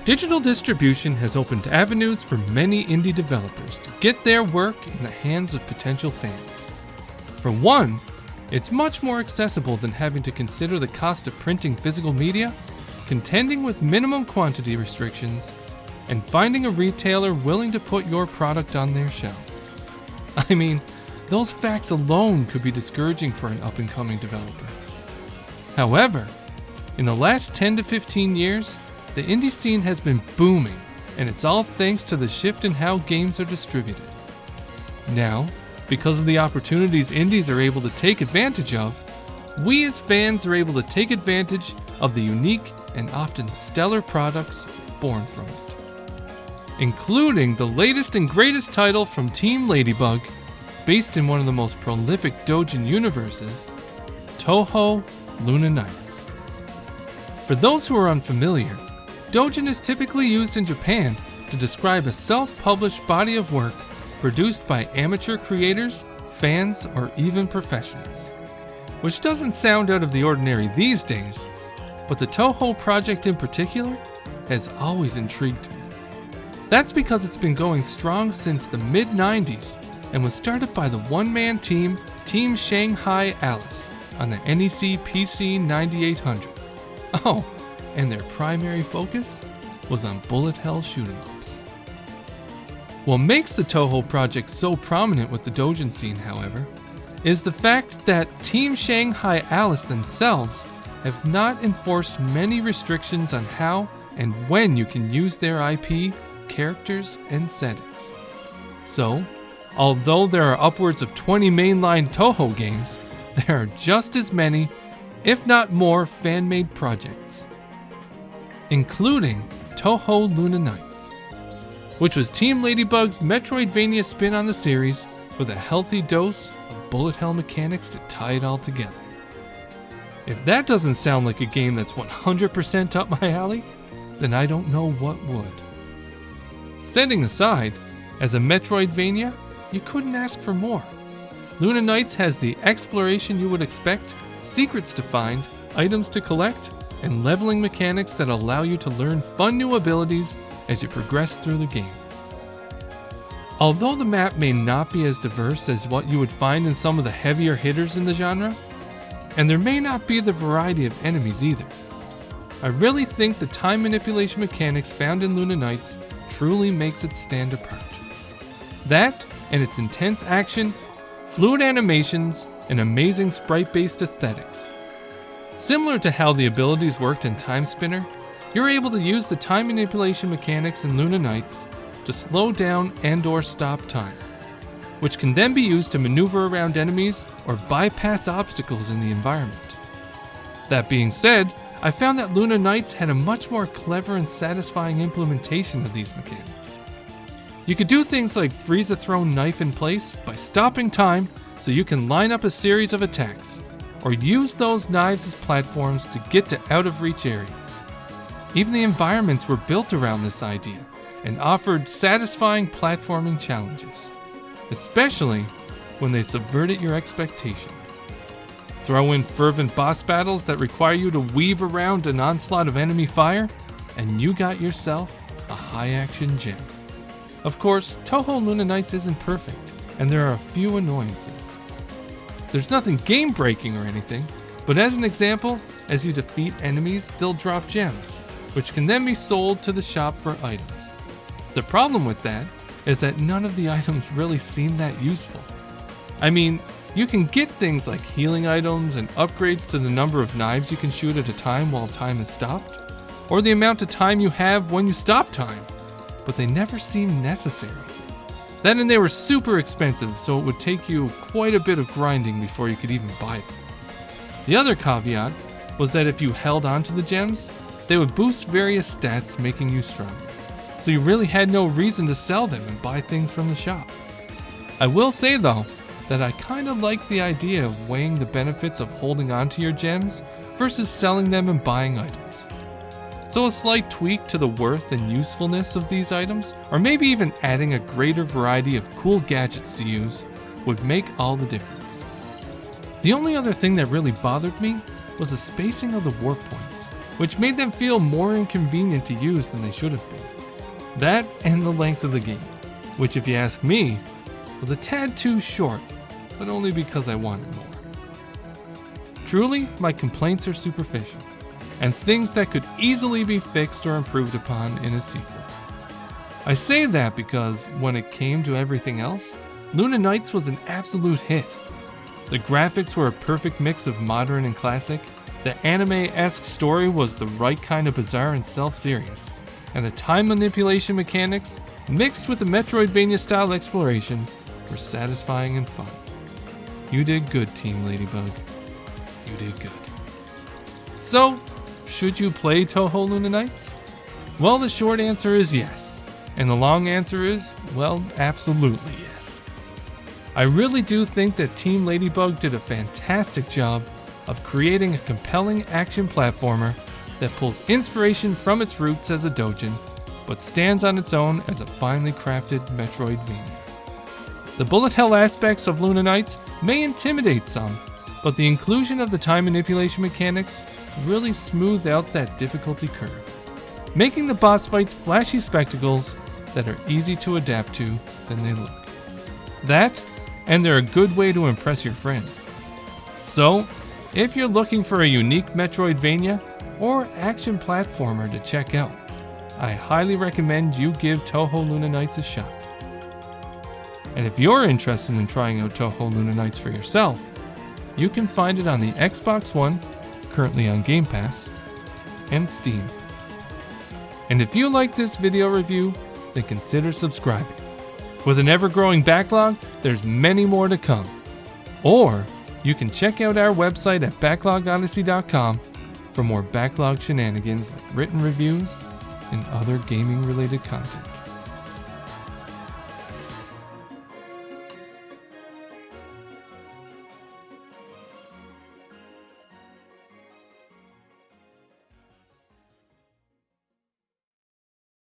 Digital distribution has opened avenues for many indie developers to get their work in the hands of potential fans. For one, it's much more accessible than having to consider the cost of printing physical media, contending with minimum quantity restrictions, and finding a retailer willing to put your product on their shelves. I mean, those facts alone could be discouraging for an up-and-coming developer. However, in the last 10 to 15 years, the indie scene has been booming, and it's all thanks to the shift in how games are distributed. Now, because of the opportunities indies are able to take advantage of, we as fans are able to take advantage of the unique and often stellar products born from it. Including the latest and greatest title from Team Ladybug, based in one of the most prolific doujin universes, Touhou Luna Nights. For those who are unfamiliar, doujin is typically used in Japan to describe a self-published body of work produced by amateur creators, fans, or even professionals. Which doesn't sound out of the ordinary these days, but the Touhou project in particular has always intrigued me. That's because it's been going strong since the mid-90s and was started by the one-man team, Team Shanghai Alice, on the NEC PC 9800. Oh, and their primary focus was on bullet hell shoot-em-ups. What makes the Touhou project so prominent with the doujin scene, however, is the fact that Team Shanghai Alice themselves have not enforced many restrictions on how and when you can use their IP, characters, and settings. So, although there are upwards of 20 mainline Touhou games, there are just as many, if not more, fan-made projects, including Touhou Luna Nights, which was Team Ladybug's Metroidvania spin on the series with a healthy dose of bullet hell mechanics to tie it all together. If that doesn't sound like a game that's 100% up my alley, then I don't know what would. Setting aside, as a Metroidvania, you couldn't ask for more. Luna Nights has the exploration you would expect, secrets to find, items to collect, and leveling mechanics that allow you to learn fun new abilities as you progress through the game. Although the map may not be as diverse as what you would find in some of the heavier hitters in the genre, and there may not be the variety of enemies either, I really think the time manipulation mechanics found in Luna Nights truly makes it stand apart. That, and its intense action, fluid animations, and amazing sprite-based aesthetics. Similar to how the abilities worked in Time Spinner, you're able to use the time manipulation mechanics in Luna Nights to slow down and/or stop time, which can then be used to maneuver around enemies or bypass obstacles in the environment. That being said, I found that Luna Nights had a much more clever and satisfying implementation of these mechanics. You could do things like freeze a thrown knife in place by stopping time so you can line up a series of attacks, or use those knives as platforms to get to out-of-reach areas. Even the environments were built around this idea and offered satisfying platforming challenges, especially when they subverted your expectations. Throw in fervent boss battles that require you to weave around an onslaught of enemy fire, and you got yourself a high-action gem. Of course, Touhou Luna Nights isn't perfect, and there are a few annoyances. There's nothing game-breaking or anything, but as an example, as you defeat enemies, they'll drop gems, which can then be sold to the shop for items. The problem with that is that none of the items really seem that useful. I mean, you can get things like healing items and upgrades to the number of knives you can shoot at a time while time is stopped, or the amount of time you have when you stop time, but they never seem necessary. Then and they were super expensive, so it would take you quite a bit of grinding before you could even buy them. The other caveat was that if you held onto the gems, they would boost various stats, making you stronger. So you really had no reason to sell them and buy things from the shop. I will say though, that I kind of like the idea of weighing the benefits of holding onto your gems versus selling them and buying items. So a slight tweak to the worth and usefulness of these items, or maybe even adding a greater variety of cool gadgets to use, would make all the difference. The only other thing that really bothered me was the spacing of the warp points, which made them feel more inconvenient to use than they should have been. That and the length of the game, which if you ask me, was a tad too short, but only because I wanted more. Truly, my complaints are superficial, and things that could easily be fixed or improved upon in a sequel. I say that because when it came to everything else, Luna Nights was an absolute hit. The graphics were a perfect mix of modern and classic, the anime-esque story was the right kind of bizarre and self-serious, and the time manipulation mechanics, mixed with the Metroidvania-style exploration, were satisfying and fun. You did good, Team Ladybug. You did good. So, should you play Touhou Luna Nights? Well, the short answer is yes. And the long answer is, well, absolutely yes. I really do think that Team Ladybug did a fantastic job of creating a compelling action platformer that pulls inspiration from its roots as a doujin, but stands on its own as a finely crafted Metroidvania. The bullet hell aspects of Luna Nights may intimidate some, but the inclusion of the time manipulation mechanics really smooth out that difficulty curve, making the boss fights flashy spectacles that are easy to adapt to than they look. That, and they're a good way to impress your friends. So, if you're looking for a unique Metroidvania or action platformer to check out, I highly recommend you give Touhou Luna Nights a shot. And if you're interested in trying out Touhou Luna Nights for yourself, you can find it on the Xbox One, currently on Game Pass, and Steam. And if you like this video review, then consider subscribing. With an ever-growing backlog, there's many more to come. Or you can check out our website at backlogodyssey.com for more backlog shenanigans like written reviews and other gaming-related content.